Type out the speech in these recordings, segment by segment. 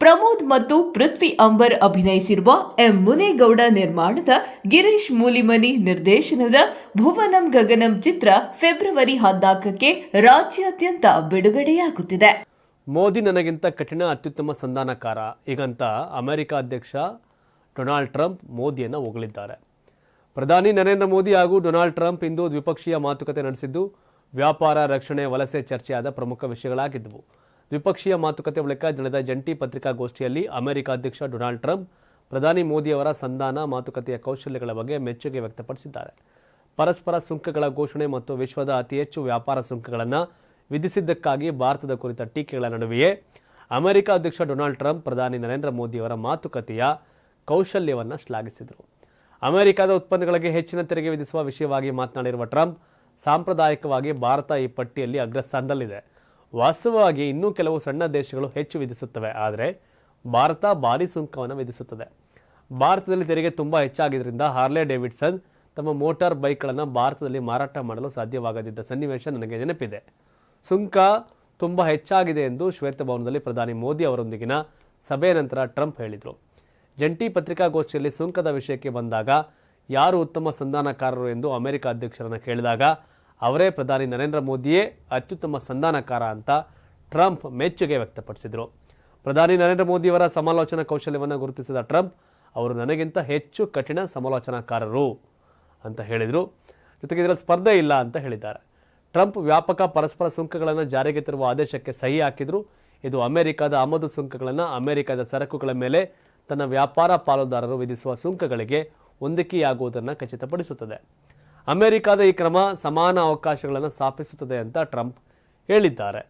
ಪ್ರಮೋದ್ ಮತ್ತು ಪೃಥ್ವಿ ಅಂಬರ್ ಅಭಿನಯಿಸಿರುವ ಎಂ ಮುನೇಗೌಡ ನಿರ್ಮಾಣದ ಗಿರೀಶ್ ಮೂಲಿಮನಿ ನಿರ್ದೇಶನದ ಭುವನಂ ಗಗನಂ ಚಿತ್ರ ಫೆಬ್ರವರಿ 14ಕ್ಕೆ ರಾಜ್ಯಾದ್ಯಂತ ಬಿಡುಗಡೆಯಾಗುತ್ತಿದೆ. ಮೋದಿ ನನಗಿಂತ ಕಠಿಣ ಅತ್ಯುತ್ತಮ ಸಂಧಾನಕಾರ ಹೀಗಂತ ಅಮೆರಿಕ ಅಧ್ಯಕ್ಷ ಡೊನಾಲ್ಡ್ ಟ್ರಂಪ್ ಮೋದಿಯನ್ನು ಹೊಗಳಿದ್ದಾರೆ. ಪ್ರಧಾನಿ ನರೇಂದ್ರ ಮೋದಿ ಹಾಗೂ ಡೊನಾಲ್ಡ್ ಟ್ರಂಪ್ ಇಂದು ದ್ವಿಪಕ್ಷೀಯ ಮಾತುಕತೆ ನಡೆಸಿದ್ದು, ವ್ಯಾಪಾರ, ರಕ್ಷಣೆ, ವಲಸೆ ಚರ್ಚೆಯಾದ ಪ್ರಮುಖ ವಿಷಯಗಳಾಗಿದ್ದವು. ದ್ವಿಪಕ್ಷೀಯ ಮಾತುಕತೆ ಬಳಿಕ ನಡೆದ ಜಂಟಿ ಪತ್ರಿಕಾಗೋಷ್ಠಿಯಲ್ಲಿ ಅಮೆರಿಕ ಅಧ್ಯಕ್ಷ ಡೊನಾಲ್ಡ್ ಟ್ರಂಪ್ ಪ್ರಧಾನಿ ಮೋದಿಯವರ ಸಂಧಾನ ಮಾತುಕತೆಯ ಕೌಶಲ್ಯಗಳ ಬಗ್ಗೆ ಮೆಚ್ಚುಗೆ ವ್ಯಕ್ತಪಡಿಸಿದ್ದಾರೆ. ಪರಸ್ಪರ ಸುಂಕಗಳ ಘೋಷಣೆ ಮತ್ತು ವಿಶ್ವದ ಅತಿ ಹೆಚ್ಚು ವ್ಯಾಪಾರ ಸುಂಕಗಳನ್ನು ವಿಧಿಸಿದ್ದಕ್ಕಾಗಿ ಭಾರತದ ಕುರಿತ ಟೀಕೆಗಳ ನಡುವೆಯೇ ಅಮೆರಿಕ ಅಧ್ಯಕ್ಷ ಡೊನಾಲ್ಡ್ ಟ್ರಂಪ್ ಪ್ರಧಾನಿ ನರೇಂದ್ರ ಮೋದಿಯವರ ಮಾತುಕತೆಯ ಕೌಶಲ್ಯವನ್ನು ಶ್ಲಾಘಿಸಿದರು. ಅಮೆರಿಕದ ಉತ್ಪನ್ನಗಳಿಗೆ ಹೆಚ್ಚಿನ ತೆರಿಗೆ ವಿಧಿಸುವ ವಿಷಯವಾಗಿ ಮಾತನಾಡಿರುವ ಟ್ರಂಪ್, ಸಾಂಪ್ರದಾಯಿಕವಾಗಿ ಭಾರತ ಈ ಪಟ್ಟಿಯಲ್ಲಿ ಅಗ್ರಸ್ಥಾನದಲ್ಲಿದೆ. ವಾಸ್ತವವಾಗಿ ಇನ್ನೂ ಕೆಲವು ಸಣ್ಣ ದೇಶಗಳು ಹೆಚ್ಚು ವಿಧಿಸುತ್ತವೆ, ಆದರೆ ಭಾರತ ಭಾರೀ ಸುಂಕವನ್ನು ವಿಧಿಸುತ್ತದೆ. ಭಾರತದಲ್ಲಿ ತೆರಿಗೆ ತುಂಬ ಹೆಚ್ಚಾಗಿದ್ದರಿಂದ ಹಾರ್ಲೆ ಡೇವಿಡ್ಸನ್ ತಮ್ಮ ಮೋಟಾರ್ ಬೈಕ್ಗಳನ್ನು ಭಾರತದಲ್ಲಿ ಮಾರಾಟ ಮಾಡಲು ಸಾಧ್ಯವಾಗದಿದ್ದ ಸನ್ನಿವೇಶ ನನಗೆ ನೆನಪಿದೆ. ಸುಂಕ ತುಂಬ ಹೆಚ್ಚಾಗಿದೆ ಎಂದು ಶ್ವೇತಭವನದಲ್ಲಿ ಪ್ರಧಾನಿ ಮೋದಿ ಅವರೊಂದಿಗಿನ ಸಭೆಯ ನಂತರ ಟ್ರಂಪ್ ಹೇಳಿದರು. ಜಂಟಿ ಪತ್ರಿಕಾಗೋಷ್ಠಿಯಲ್ಲಿ ಸುಂಕದ ವಿಷಯಕ್ಕೆ ಬಂದಾಗ ಯಾರು ಉತ್ತಮ ಸಂಧಾನಕಾರರು ಎಂದು ಅಮೆರಿಕ ಅಧ್ಯಕ್ಷರನ್ನು ಕೇಳಿದಾಗ ಅವರೇ ಪ್ರಧಾನಿ ನರೇಂದ್ರ ಮೋದಿಯೇ ಅತ್ಯುತ್ತಮ ಸಂಧಾನಕಾರ ಅಂತ ಟ್ರಂಪ್ ಮೆಚ್ಚುಗೆ ವ್ಯಕ್ತಪಡಿಸಿದರು. ಪ್ರಧಾನಿ ನರೇಂದ್ರ ಮೋದಿಯವರ ಸಮಾಲೋಚನಾ ಕೌಶಲ್ಯವನ್ನು ಗುರುತಿಸಿದ ಟ್ರಂಪ್, ಅವರು ನನಗಿಂತ ಹೆಚ್ಚು ಕಠಿಣ ಸಮಾಲೋಚನಾಕಾರರು ಅಂತ ಹೇಳಿದರು. ಜೊತೆಗೆ ಇದರಲ್ಲಿ ಸ್ಪರ್ಧೆ ಇಲ್ಲ ಅಂತ ಹೇಳಿದ್ದಾರೆ. ಟ್ರಂಪ್ ವ್ಯಾಪಕ ಪರಸ್ಪರ ಸುಂಕಗಳನ್ನು ಜಾರಿಗೆ ತರುವ ಆದೇಶಕ್ಕೆ ಸಹಿ ಹಾಕಿದರು. ಇದು ಅಮೆರಿಕದ ಆಮದು ಸುಂಕಗಳನ್ನು ಅಮೆರಿಕದ ಸರಕುಗಳ ಮೇಲೆ ತನ್ನ ವ್ಯಾಪಾರ ಪಾಲುದಾರರು ವಿಧಿಸುವ ಸುಂಕಗಳಿಗೆ ಹೊಂದಿಕೆಯಾಗುವುದನ್ನು ಖಚಿತಪಡಿಸುತ್ತದೆ. ಅಮೆರಿಕದ ಈ ಕ್ರಮ ಸಮಾನ ಅವಕಾಶಗಳನ್ನು ಸ್ಥಾಪಿಸುತ್ತದೆ ಅಂತ ಟ್ರಂಪ್ ಹೇಳಿದ್ದಾರೆ.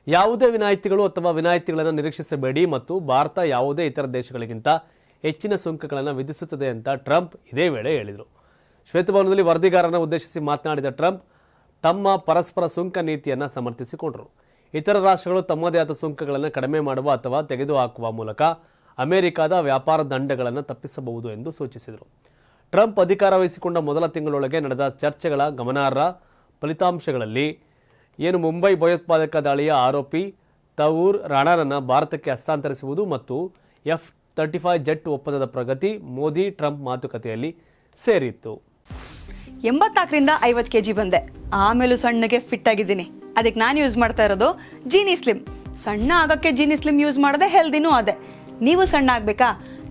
ಯಾವುದೇ ವಿನಾಯಿತಿಗಳು ಅಥವಾ ವಿನಾಯಿತಿಗಳನ್ನು ನಿರೀಕ್ಷಿಸಬೇಡಿ ಮತ್ತು ಭಾರತ ಯಾವುದೇ ಇತರ ದೇಶಗಳಿಗಿಂತ ಹೆಚ್ಚಿನ ಸುಂಕಗಳನ್ನು ವಿಧಿಸುತ್ತದೆ ಅಂತ ಟ್ರಂಪ್ ಇದೇ ವೇಳೆ ಹೇಳಿದರು. ಶ್ವೇತಭವನದಲ್ಲಿ ವರದಿಗಾರರನ್ನು ಉದ್ದೇಶಿಸಿ ಮಾತನಾಡಿದ ಟ್ರಂಪ್ ತಮ್ಮ ಪರಸ್ಪರ ಸುಂಕ ನೀತಿಯನ್ನು ಸಮರ್ಥಿಸಿಕೊಂಡರು. ಇತರ ರಾಷ್ಟ್ರಗಳು ತಮ್ಮದೇ ಆದ ಸುಂಕಗಳನ್ನು ಕಡಿಮೆ ಮಾಡುವ ಅಥವಾ ತೆಗೆದುಹಾಕುವ ಮೂಲಕ ಅಮೆರಿಕದ ವ್ಯಾಪಾರ ದಂಡಗಳನ್ನು ತಪ್ಪಿಸಬಹುದು ಎಂದು ಸೂಚಿಸಿದರು. ಟ್ರಂಪ್ ಅಧಿಕಾರ ವಹಿಸಿಕೊಂಡ ಮೊದಲ ತಿಂಗಳೊಳಗೆ ನಡೆದ ಚರ್ಚೆಗಳ ಗಮನಾರ್ಹ ಫಲಿತಾಂಶಗಳಲ್ಲಿ ಮುಂಬೈ ಭಯೋತ್ಪಾದಕ ದಾಳಿಯ ಆರೋಪಿ ತವೂರ್ ರಾಣಾನನ್ನು ಭಾರತಕ್ಕೆ ಹಸ್ತಾಂತರಿಸುವುದು ಮತ್ತು F-35 ಜೆಟ್ ಒಪ್ಪಂದದ ಪ್ರಗತಿ ಮೋದಿ ಟ್ರಂಪ್ ಮಾತುಕತೆಯಲ್ಲಿ ಸೇರಿತ್ತು. 84ರಿಂದ 50 kg ಬಂದೆ. ಆಮೇಲೂ ಸಣ್ಣಗೆ ಫಿಟ್ ಆಗಿದ್ದೀನಿ. ಅದಕ್ಕೆ ನಾನು ಯೂಸ್ ಮಾಡ್ತಾ ಇರೋದು ಜೀನಿ ಸ್ಲಿಮ್. ಸಣ್ಣ ಆಗೋಕ್ಕೆ ಜೀನಿ ಸ್ಲಿಮ್ ಯೂಸ್ ಮಾಡಿದೆ, ಹೆಲ್ದಿನೂ ಅದೇ. ನೀವು ಸಣ್ಣ ಆಗಬೇಕಾ,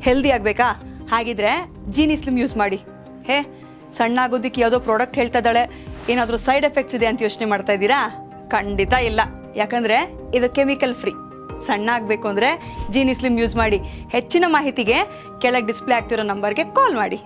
ಹೆಲ್ದಿ ಆಗಬೇಕಾ? ಹಾಗಿದ್ರೆ ಜೀನಿ ಸ್ಲಿಮ್ ಯೂಸ್ ಮಾಡಿ. ಸಣ್ಣ ಆಗೋದಕ್ಕೆ ಯಾವುದೋ ಪ್ರಾಡಕ್ಟ್ ಹೇಳ್ತಾ ಇದ್ದಾಳೆ, ಏನಾದರೂ ಸೈಡ್ ಎಫೆಕ್ಟ್ಸ್ ಇದೆ ಅಂತ ಯೋಚನೆ ಮಾಡ್ತಾ ಇದ್ದೀರಾ? ಖಂಡಿತ ಇಲ್ಲ, ಯಾಕಂದರೆ ಇದು ಕೆಮಿಕಲ್ ಫ್ರೀ. ಸಣ್ಣ ಆಗಬೇಕು ಅಂದರೆ ಜೀನಿ ಸ್ಲಿಮ್ ಯೂಸ್ ಮಾಡಿ. ಹೆಚ್ಚಿನ ಮಾಹಿತಿಗೆ ಕೆಳಗೆ ಡಿಸ್ಪ್ಲೇ ಆಗ್ತಿರೋ ನಂಬರ್ಗೆ ಕಾಲ್ ಮಾಡಿ.